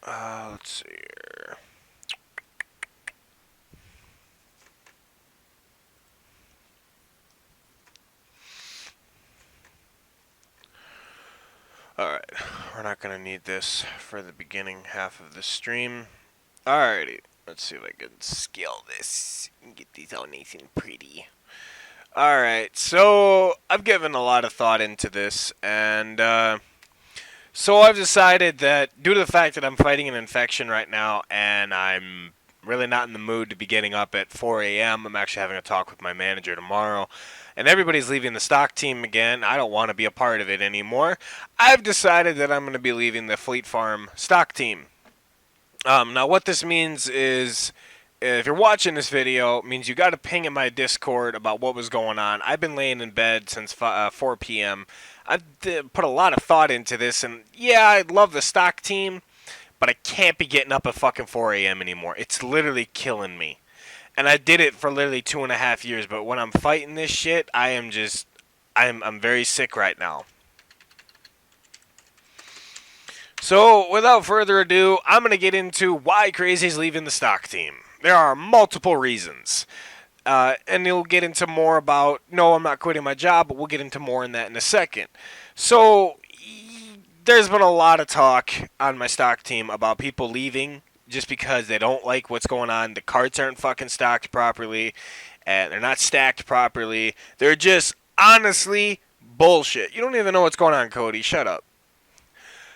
Let's see here. Alright, we're not going to need this for the beginning half of the stream. Alrighty, let's see if I can scale this and get these all nice and pretty. Alright, so I've given a lot of thought into this, and so I've decided that due to the fact that I'm fighting an infection right now, and I'm really not in the mood to be getting up at 4 a.m., I'm actually having a talk with my manager tomorrow, and everybody's leaving the stock team again. I don't want to be a part of it anymore. I've decided that I'm going to be leaving the Fleet Farm stock team. Now, what this means is, if you're watching this video, it means you got to ping in my Discord about what was going on. I've been laying in bed since 4 p.m. I've put a lot of thought into this, and yeah, I love the stock team, but I can't be getting up at fucking 4 a.m. anymore. It's literally killing me. And I did it for literally 2.5 years, but when I'm fighting this shit, I'm very sick right now. So, without further ado, I'm going to get into why Crazy's leaving the stock team. There are multiple reasons. And we'll get into more about, no, I'm not quitting my job, but we'll get into more in that in a second. So, there's been a lot of talk on my stock team about people leaving just because they don't like what's going on. The cards aren't fucking stocked properly, and they're not stacked properly. They're just honestly bullshit. You don't even know what's going on, Cody. Shut up.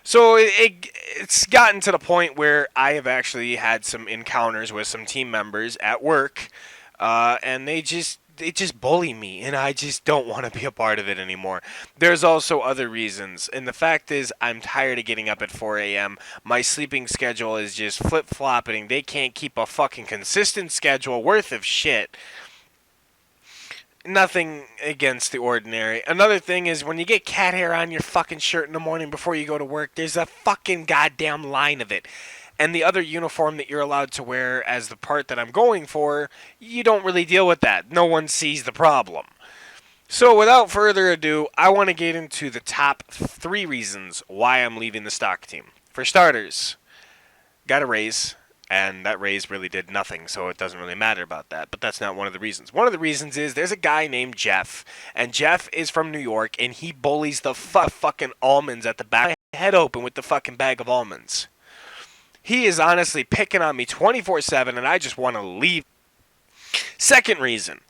So it's gotten to the point where I have actually had some encounters with some team members at work, and they just bully me, and I just don't want to be a part of it anymore. There's also other reasons, and the fact is I'm tired of getting up at 4 a.m. My sleeping schedule is just flip-flopping. They can't keep a fucking consistent schedule worth of shit. Nothing against the ordinary. Another thing is when you get cat hair on your fucking shirt in the morning before you go to work, there's a fucking goddamn line of it. And the other uniform that you're allowed to wear as the part that I'm going for, you don't really deal with that. No one sees the problem. So without further ado, I want to get into the top 3 reasons why I'm leaving the stock team. For starters, got a raise, and that raise really did nothing, so it doesn't really matter about that. But that's not one of the reasons. One of the reasons is there's a guy named Jeff, and Jeff is from New York, and he bullies the fucking almonds at the back of my head open with the fucking bag of almonds. He is honestly picking on me 24/7, and I just want to leave. Second reason,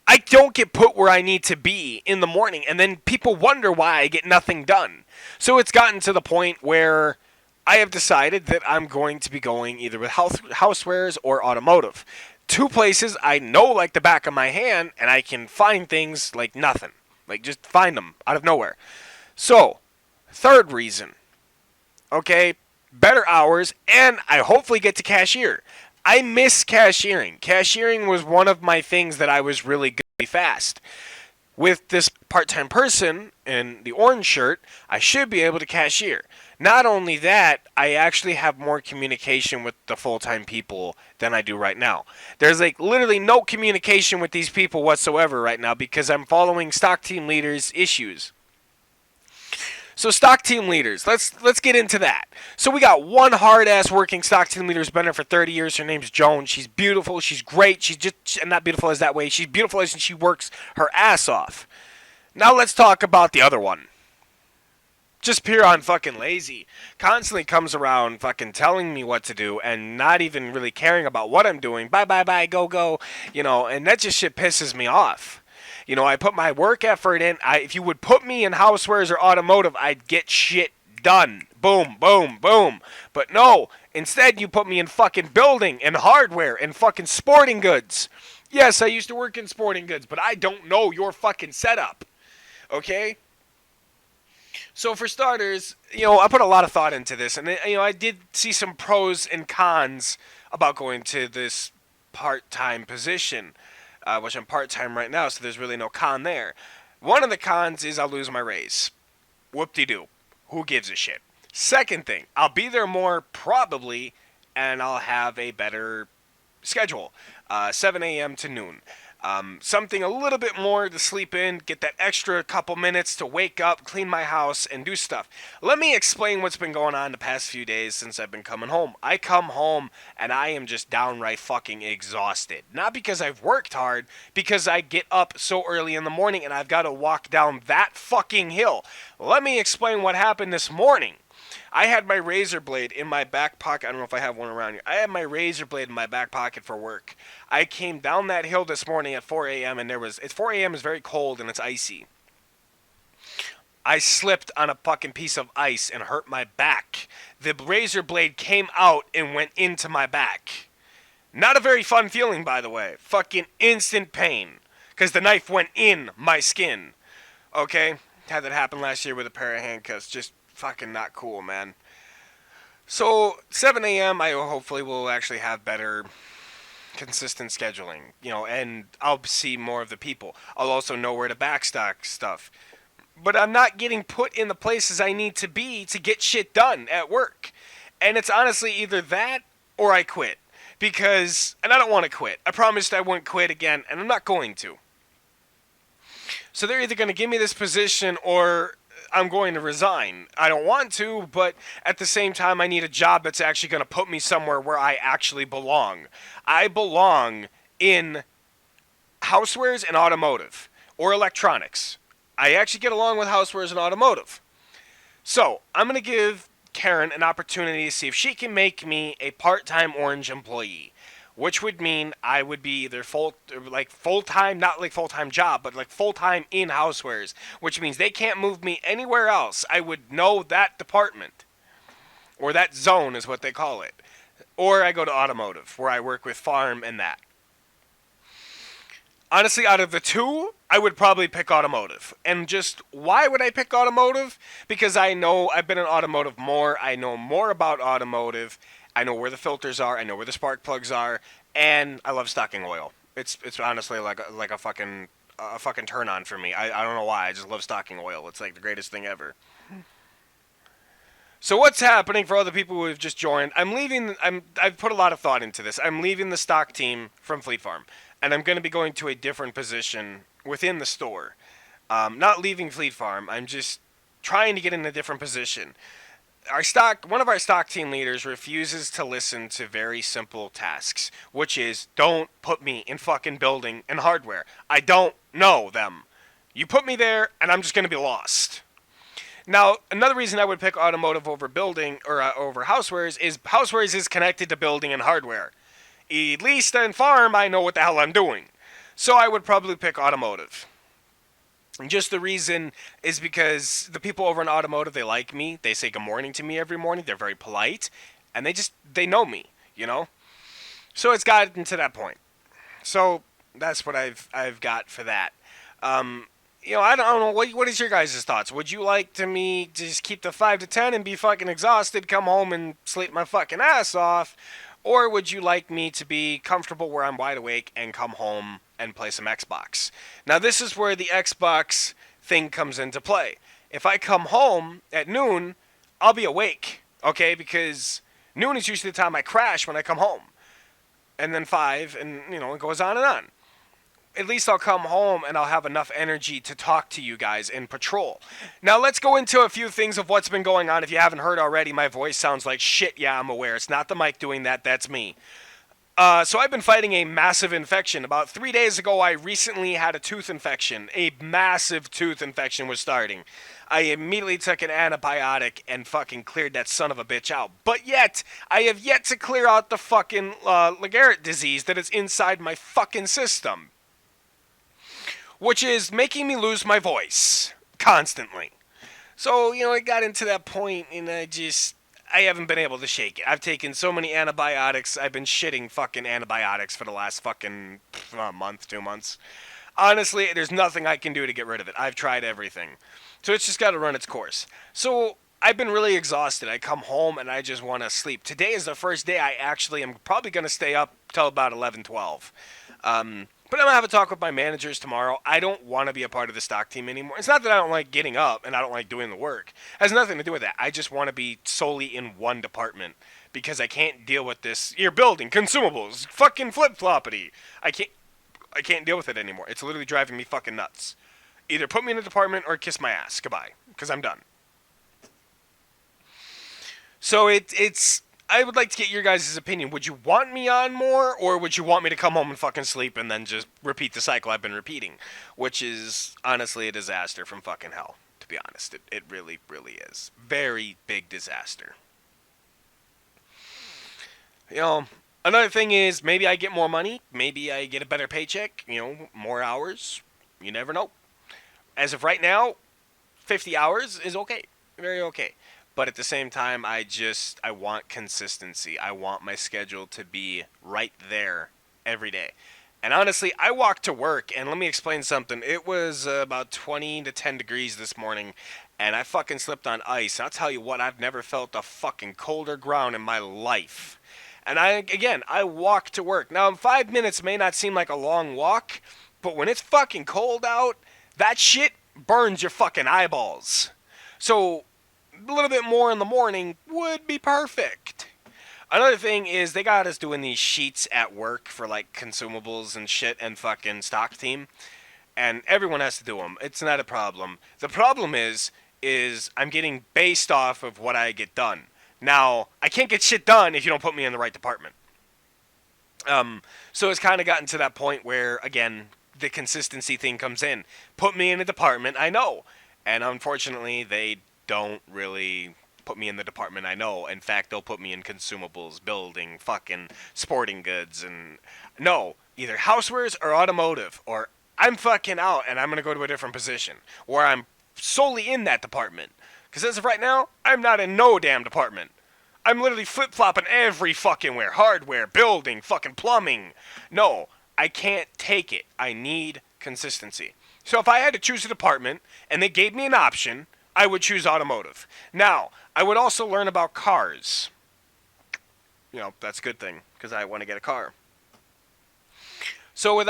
I don't get put where I need to be in the morning, and then people wonder why I get nothing done. So it's gotten to the point where I have decided that I'm going to be going either with housewares or automotive. 2 places I know like the back of my hand, and I can find things like nothing. Like, just find them out of nowhere. So, third reason, okay, better hours, and I hopefully get to cashier. I miss cashiering. Cashiering was one of my things that I was really good at fast. With this part-time person in the orange shirt, I should be able to cashier. Not only that, I actually have more communication with the full-time people than I do right now. There's like literally no communication with these people whatsoever right now because I'm following stock team leaders' issues. So stock team leaders, let's get into that. So we got one hard ass working stock team leader who's been there for 30 years. Her name's Joan. She's beautiful. She's great. She's just not beautiful as that way. She's beautiful as she works her ass off. Now let's talk about the other one. Just pure on fucking lazy. Constantly comes around fucking telling me what to do and not even really caring about what I'm doing. Bye, bye, bye, go, go. And that just shit pisses me off. I put my work effort in. If you would put me in housewares or automotive, I'd get shit done. Boom, boom, boom. But no, instead you put me in fucking building and hardware and fucking sporting goods. Yes, I used to work in sporting goods, but I don't know your fucking setup. Okay? So for starters, I put a lot of thought into this, and I did see some pros and cons about going to this part-time position, which I'm part-time right now, so there's really no con there. One of the cons is I'll lose my raise. Whoop-de-doo. Who gives a shit? Second thing, I'll be there more probably, and I'll have a better schedule, 7 a.m. to noon. Something a little bit more to sleep in, get that extra couple minutes to wake up, clean my house, and do stuff. Let me explain what's been going on the past few days since I've been coming home. I come home and I am just downright fucking exhausted. Not because I've worked hard, because I get up so early in the morning and I've got to walk down that fucking hill. Let me explain what happened this morning. I had my razor blade in my back pocket. I don't know if I have one around here. I had my razor blade in my back pocket for work. I came down that hill this morning at 4 a.m. and it's 4 a.m. is very cold and it's icy. I slipped on a fucking piece of ice and hurt my back. The razor blade came out and went into my back. Not a very fun feeling, by the way. Fucking instant pain. Because the knife went in my skin. Okay? Had that happen last year with a pair of handcuffs. Just fucking not cool, man. So 7 a.m. I hopefully will actually have better consistent scheduling, and I'll see more of the people. I'll also know where to backstock stuff. But I'm not getting put in the places I need to be to get shit done at work. And it's honestly either that or I quit. And I don't want to quit. I promised I wouldn't quit again, and I'm not going to. So they're either going to give me this position or I'm going to resign. I don't want to, but at the same time, I need a job that's actually going to put me somewhere where I actually belong. I belong in housewares and automotive, or electronics. I actually get along with housewares and automotive. So, I'm going to give Karen an opportunity to see if she can make me a part-time Orange employee. Which would mean I would be either full-time, not like full-time job, but like full-time in housewares. Which means they can't move me anywhere else. I would know that department. Or that zone is what they call it. Or I go to automotive, where I work with farm and that. Honestly, out of the two, I would probably pick automotive. And just, why would I pick automotive? Because I know I've been in automotive more. I know more about automotive. I know where the filters are. I know where the spark plugs are, and I love stocking oil. It's honestly like a fucking turn on for me. I don't know why. I just love stocking oil. It's like the greatest thing ever. So what's happening for other people who have just joined? I've put a lot of thought into this. I'm leaving the stock team from Fleet Farm, and I'm going to be going to a different position within the store. Not leaving Fleet Farm. I'm just trying to get in a different position. One of our stock team leaders refuses to listen to very simple tasks, which is, don't put me in fucking building and hardware. I don't know them. You put me there, and I'm just going to be lost. Now, another reason I would pick automotive over building or over housewares is connected to building and hardware. At least in farm, I know what the hell I'm doing. So I would probably pick automotive. And just the reason is because the people over in automotive, they like me. They say good morning to me every morning. They're very polite. And they know me, So it's gotten to that point. So that's what I've got for that. I don't know. What is your guys' thoughts? Would you like me to just keep the 5 to 10 and be fucking exhausted, come home and sleep my fucking ass off? Or would you like me to be comfortable where I'm wide awake and come home and play some Xbox? Now, this is where the Xbox thing comes into play. If I come home at noon, I'll be awake, okay? Because noon is usually the time I crash when I come home. And then 5, and, it goes on and on. At least I'll come home and I'll have enough energy to talk to you guys in patrol. Now let's go into a few things of what's been going on. If you haven't heard already, my voice sounds like shit. Yeah, I'm aware. It's not the mic doing that. That's me. So I've been fighting a massive infection. About 3 days ago, I recently had a tooth infection. A massive tooth infection was starting. I immediately took an antibiotic and fucking cleared that son of a bitch out. But yet, I have yet to clear out the fucking Lou Gehrig disease that is inside my fucking system. Which is making me lose my voice constantly. So, it got into that point and I haven't been able to shake it. I've taken so many antibiotics. I've been shitting fucking antibiotics for the last fucking month, 2 months. Honestly, there's nothing I can do to get rid of it. I've tried everything. So it's just got to run its course. So I've been really exhausted. I come home and I just want to sleep. Today is the first day I actually am probably going to stay up till about 11, 12. But I'm going to have a talk with my managers tomorrow. I don't want to be a part of the stock team anymore. It's not that I don't like getting up and I don't like doing the work. It has nothing to do with that. I just want to be solely in one department because I can't deal with this. You're building consumables, fucking flip-floppity. I can't. I can't deal with it anymore. It's literally driving me fucking nuts. Either put me in a department or kiss my ass. Goodbye. Because I'm done. So it's. I would like to get your guys' opinion. Would you want me on more, or would you want me to come home and fucking sleep and then just repeat the cycle I've been repeating? Which is honestly a disaster from fucking hell, to be honest. It really, really is. Very big disaster. You know, another thing is maybe I get more money. Maybe I get a better paycheck. More hours. You never know. As of right now, 50 hours is okay. Very okay. But at the same time, I want consistency. I want my schedule to be right there every day. And honestly, I walked to work, and let me explain something. It was about 20 to 10 degrees this morning, and I fucking slipped on ice. And I'll tell you what, I've never felt a fucking colder ground in my life. And I walk to work. Now, 5 minutes may not seem like a long walk, but when it's fucking cold out, that shit burns your fucking eyeballs. So, a little bit more in the morning would be perfect. Another thing is they got us doing these sheets at work for like consumables and shit and fucking stock team, and everyone has to do them. It's not a problem. The problem is I'm getting based off of what I get done. Now I can't get shit done if you don't put me in the right department. So it's kind of gotten to that point where again the consistency thing comes in. Put me in a department I know, and unfortunately they don't really put me in the department I know. In fact, they'll put me in consumables, building, fucking sporting goods, and no, either housewares or automotive, or I'm fucking out and I'm gonna go to a different position where I'm solely in that department. Because as of right now, I'm not in no damn department. I'm literally flip flopping every fucking where. Hardware, building, fucking plumbing. No, I can't take it. I need consistency. So if I had to choose a department and they gave me an option, I would choose automotive. Now, I would also learn about cars. That's a good thing because I want to get a car. So with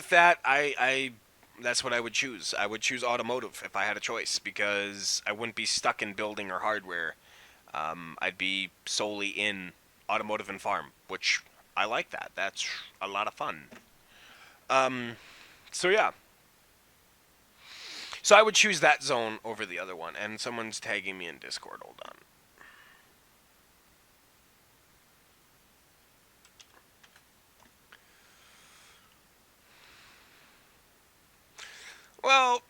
that, I that's what I would choose. I would choose automotive if I had a choice because I wouldn't be stuck in building or hardware. I'd be solely in automotive and farm, which I like that. That's a lot of fun. So yeah. So I would choose that zone over the other one. And someone's tagging me in Discord. Hold on. Well,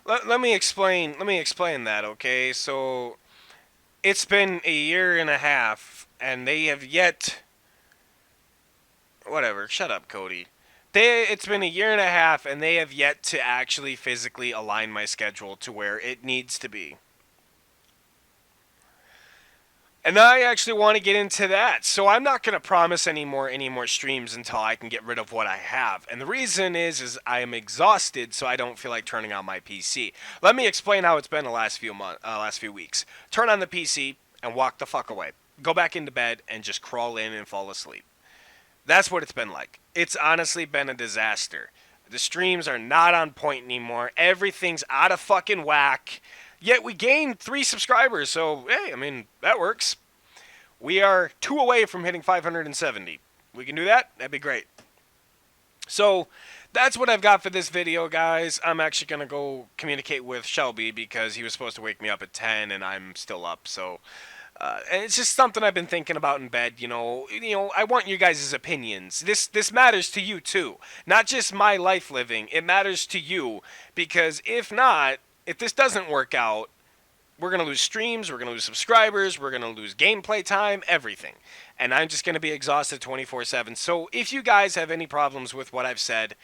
let me explain. Let me explain that. Okay, so it's been a year and a half, and they have yet. Whatever. Shut up, Cody. It's been a year and a half, and they have yet to actually physically align my schedule to where it needs to be. And I actually want to get into that. So I'm not going to promise any more streams until I can get rid of what I have. And the reason is I am exhausted, so I don't feel like turning on my PC. Let me explain how it's been the last few weeks. Turn on the PC and walk the fuck away. Go back into bed and just crawl in and fall asleep. That's what it's been like. It's honestly been a disaster. The streams are not on point anymore. Everything's out of fucking whack. Yet we gained 3 subscribers, so hey, I mean, that works. We are 2 away from hitting 570. We can do that? That'd be great. So, that's what I've got for this video, guys. I'm actually going to go communicate with Shelby because he was supposed to wake me up at 10 and I'm still up, so... and it's just something I've been thinking about in bed. I want you guys' opinions. This matters to you too, not just my life living. It matters to you because if not, if this doesn't work out, we're gonna lose streams, we're gonna lose subscribers, we're gonna lose gameplay time, everything, and I'm just gonna be exhausted 24/7. So if you guys have any problems with what I've said,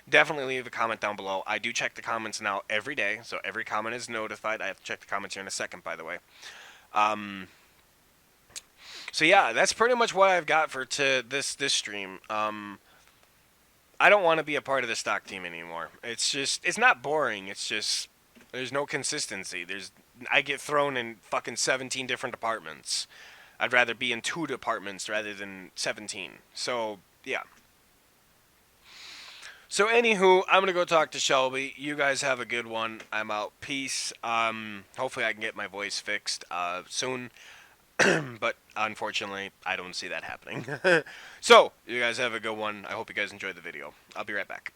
definitely leave a comment down below. I do check the comments now every day, so every comment is notified. I have to check the comments here in a second, by the way. So yeah, that's pretty much what I've got for this stream. I don't want to be a part of the stock team anymore. It's not boring. It's just there's no consistency. I get thrown in fucking 17 different departments. I'd rather be in 2 departments rather than 17. So yeah. So anywho, I'm gonna go talk to Shelby. You guys have a good one. I'm out. Peace. Hopefully I can get my voice fixed soon. But unfortunately, I don't see that happening. So, you guys have a good one. I hope you guys enjoyed the video. I'll be right back.